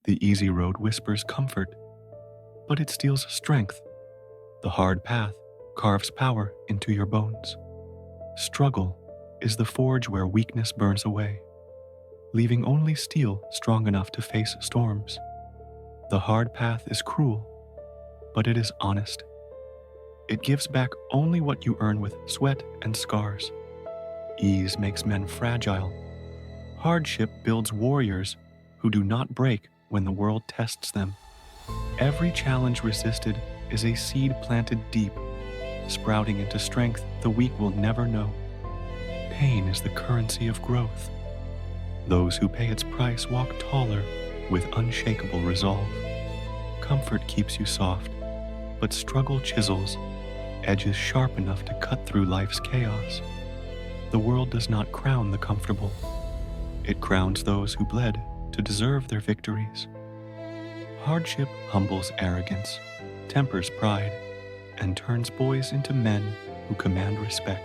The easy road whispers comfort, but it steals strength. The hard path carves power into your bones. Struggle is the forge where weakness burns away, leaving only steel strong enough to face storms. The hard path is cruel, but it is honest. It gives back only what you earn with sweat and scars. Ease makes men fragile. Hardship builds warriors who do not break when the world tests them. Every challenge resisted is a seed planted deep, sprouting into strength the weak will never know. Pain is the currency of growth. Those who pay its price walk taller with unshakable resolve. Comfort keeps you soft, but struggle chisels, edges sharp enough to cut through life's chaos. The world does not crown the comfortable. It crowns those who bled to deserve their victories. Hardship humbles arrogance, tempers pride, and turns boys into men who command respect.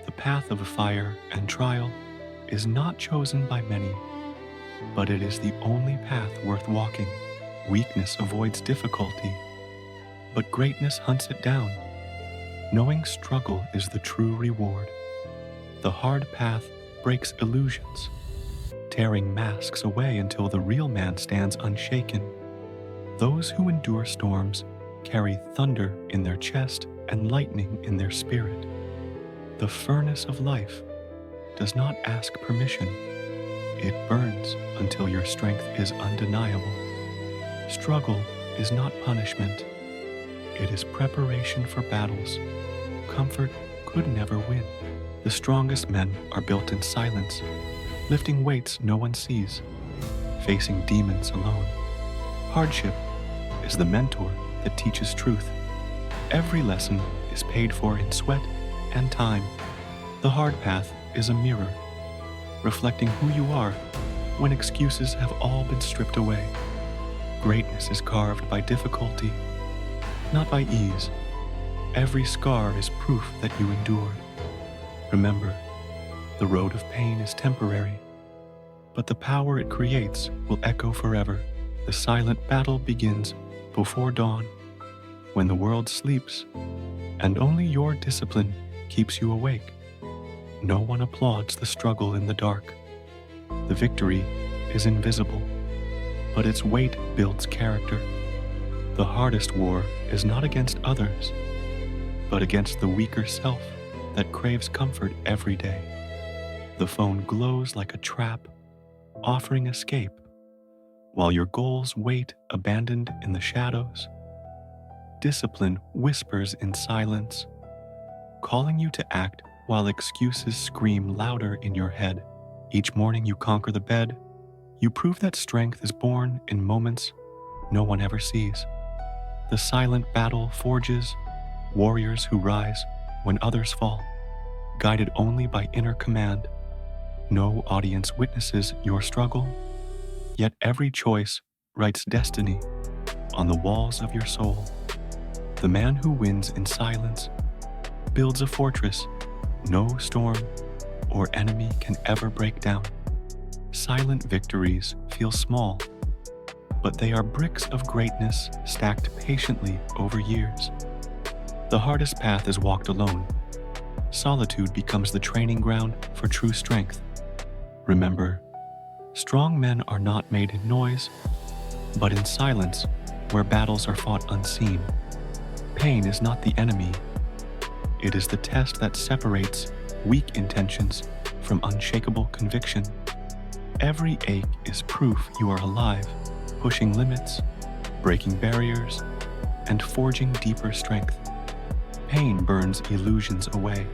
The path of fire and trial is not chosen by many, but it is the only path worth walking. Weakness avoids difficulty, but greatness hunts it down. Knowing struggle is the true reward. The hard path breaks illusions, tearing masks away until the real man stands unshaken. Those who endure storms carry thunder in their chest and lightning in their spirit. The furnace of life does not ask permission. It burns until your strength is undeniable. Struggle is not punishment. It is preparation for battles comfort could never win. The strongest men are built in silence, lifting weights no one sees, facing demons alone. Hardship is the mentor that teaches truth. Every lesson is paid for in sweat and time. The hard path is a mirror, reflecting who you are when excuses have all been stripped away. Greatness is carved by difficulty, not by ease. Every scar is proof that you endured. Remember, the road of pain is temporary, but the power it creates will echo forever. The silent battle begins before dawn, when the world sleeps, and only your discipline keeps you awake. No one applauds the struggle in the dark. The victory is invisible, but its weight builds character. The hardest war is not against others, but against the weaker self that craves comfort every day. The phone glows like a trap, offering escape, while your goals wait abandoned in the shadows. Discipline whispers in silence, calling you to act while excuses scream louder in your head. Each morning you conquer the bed. You prove that strength is born in moments no one ever sees. The silent battle forges warriors who rise when others fall, guided only by inner command. No audience witnesses your struggle, yet every choice writes destiny on the walls of your soul. The man who wins in silence builds a fortress no storm or enemy can ever break down. Silent victories feel small, but they are bricks of greatness stacked patiently over years. The hardest path is walked alone. Solitude becomes the training ground for true strength. Remember, strong men are not made in noise, but in silence where battles are fought unseen. Pain is not the enemy. It is the test that separates weak intentions from unshakable conviction. Every ache is proof you are alive, pushing limits, breaking barriers, and forging deeper strength. Pain burns illusions away,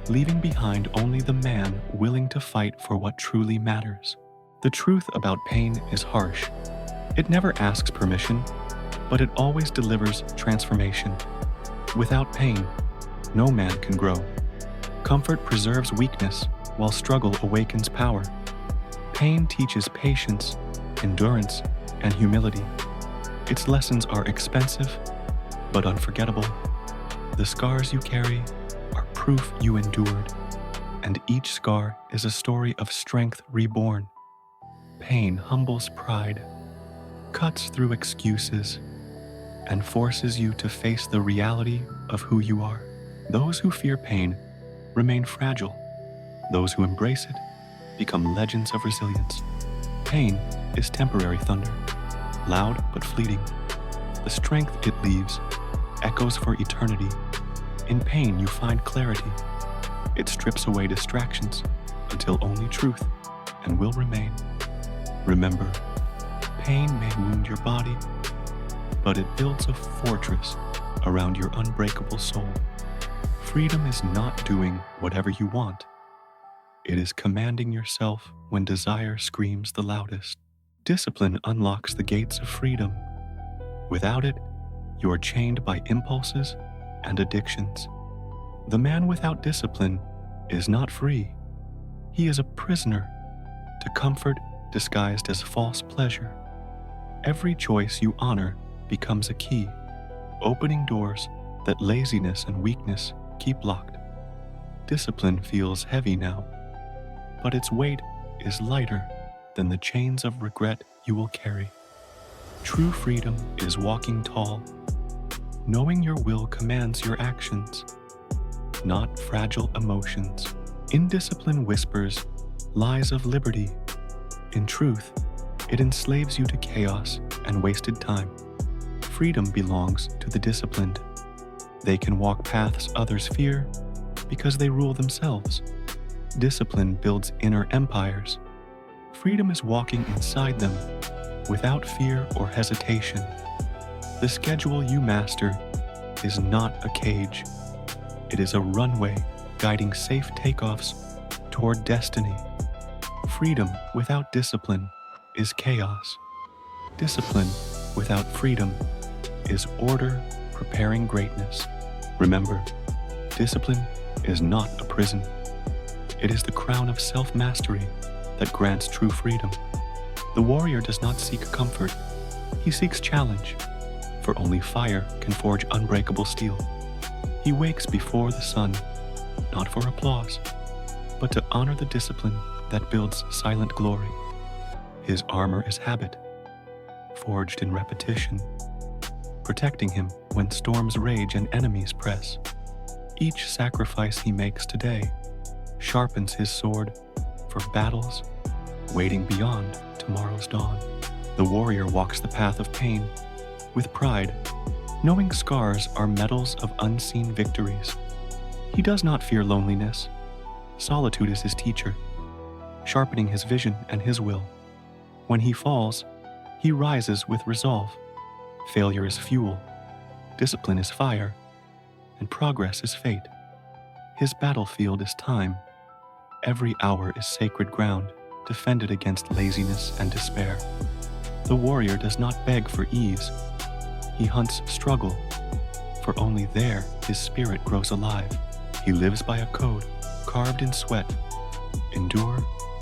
leaving behind only the man willing to fight for what truly matters. The truth about pain is harsh. It never asks permission, but it always delivers transformation. Without pain, no man can grow. Comfort preserves weakness, while struggle awakens power. Pain teaches patience, endurance, and humility. Its lessons are expensive, but unforgettable. The scars you carry are proof you endured, and each scar is a story of strength reborn. pain humbles pride, cuts through excuses, and forces you to face the reality of who you are. Those who fear pain remain fragile. Those who embrace it become legends of resilience. Pain is temporary thunder, loud but fleeting. The strength it leaves echoes for eternity. In pain, you find clarity. It strips away distractions until only truth and will remain. Remember, pain may wound your body, but it builds a fortress around your unbreakable soul. Freedom is not doing whatever you want. It is commanding yourself when desire screams the loudest. Discipline unlocks the gates of freedom. Without it, you are chained by impulses and addictions. The man without discipline is not free. He is a prisoner to comfort disguised as false pleasure. Every choice you honor becomes a key, opening doors that laziness and weakness keep locked. Discipline feels heavy now, but its weight is lighter than the chains of regret you will carry. True freedom is walking tall, knowing your will commands your actions, not fragile emotions. Indiscipline whispers lies of liberty. In truth, it enslaves you to chaos and wasted time. Freedom belongs to the disciplined. They can walk paths others fear because they rule themselves. Discipline builds inner empires. Freedom is walking inside them without fear or hesitation. The schedule you master is not a cage. It is a runway guiding safe takeoffs toward destiny. Freedom without discipline is chaos. Discipline without freedom is order preparing greatness. Remember, discipline is not a prison. It is the crown of self-mastery that grants true freedom. The warrior does not seek comfort. He seeks challenge, for only fire can forge unbreakable steel. He wakes before the sun, not for applause, but to honor the discipline that builds silent glory. His armor is habit, forged in repetition, protecting him when storms rage and enemies press. Each sacrifice he makes today sharpens his sword for battles waiting beyond tomorrow's dawn. The warrior walks the path of pain with pride, knowing scars are medals of unseen victories. He does not fear loneliness. Solitude is his teacher, sharpening his vision and his will. When he falls, he rises with resolve. Failure is fuel, discipline is fire, and progress is fate. His battlefield is time. Every hour is sacred ground, defended against laziness and despair. The warrior does not beg for ease. He hunts struggle, for only there his spirit grows alive. He lives by a code carved in sweat. Endure,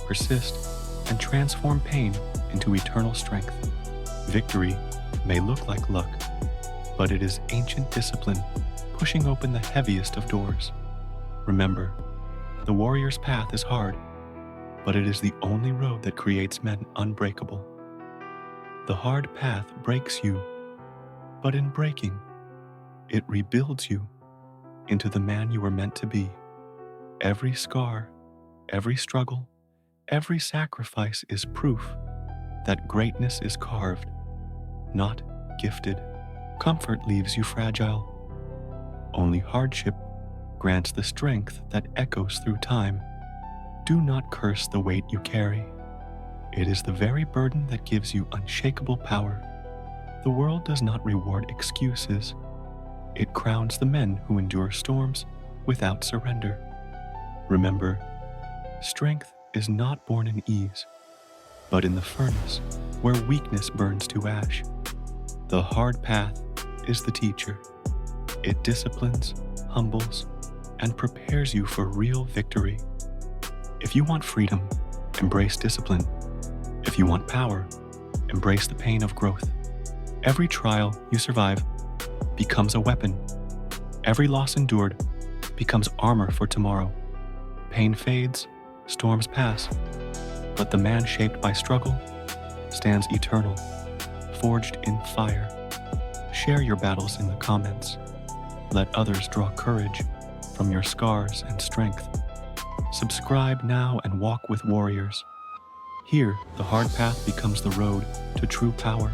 persist, and transform pain into eternal strength. Victory may look like luck, but it is ancient discipline pushing open the heaviest of doors. Remember, the warrior's path is hard, but it is the only road that creates men unbreakable. The hard path breaks you, but in breaking, it rebuilds you into the man you were meant to be. Every scar, every struggle, every sacrifice is proof that greatness is carved, not gifted. Comfort leaves you fragile. Only hardship grants the strength that echoes through time. Do not curse the weight you carry. It is the very burden that gives you unshakable power. The world does not reward excuses. It crowns the men who endure storms without surrender. Remember, strength is not born in ease, but in the furnace where weakness burns to ash. The hard path is the teacher. It disciplines, humbles, and prepares you for real victory. If you want freedom, embrace discipline. If you want power, embrace the pain of growth. Every trial you survive becomes a weapon. Every loss endured becomes armor for tomorrow. Pain fades, storms pass, but the man shaped by struggle stands eternal, forged in fire. Share your battles in the comments. Let others draw courage from your scars and strength. Subscribe now and walk with warriors. Here, the hard path becomes the road to true power.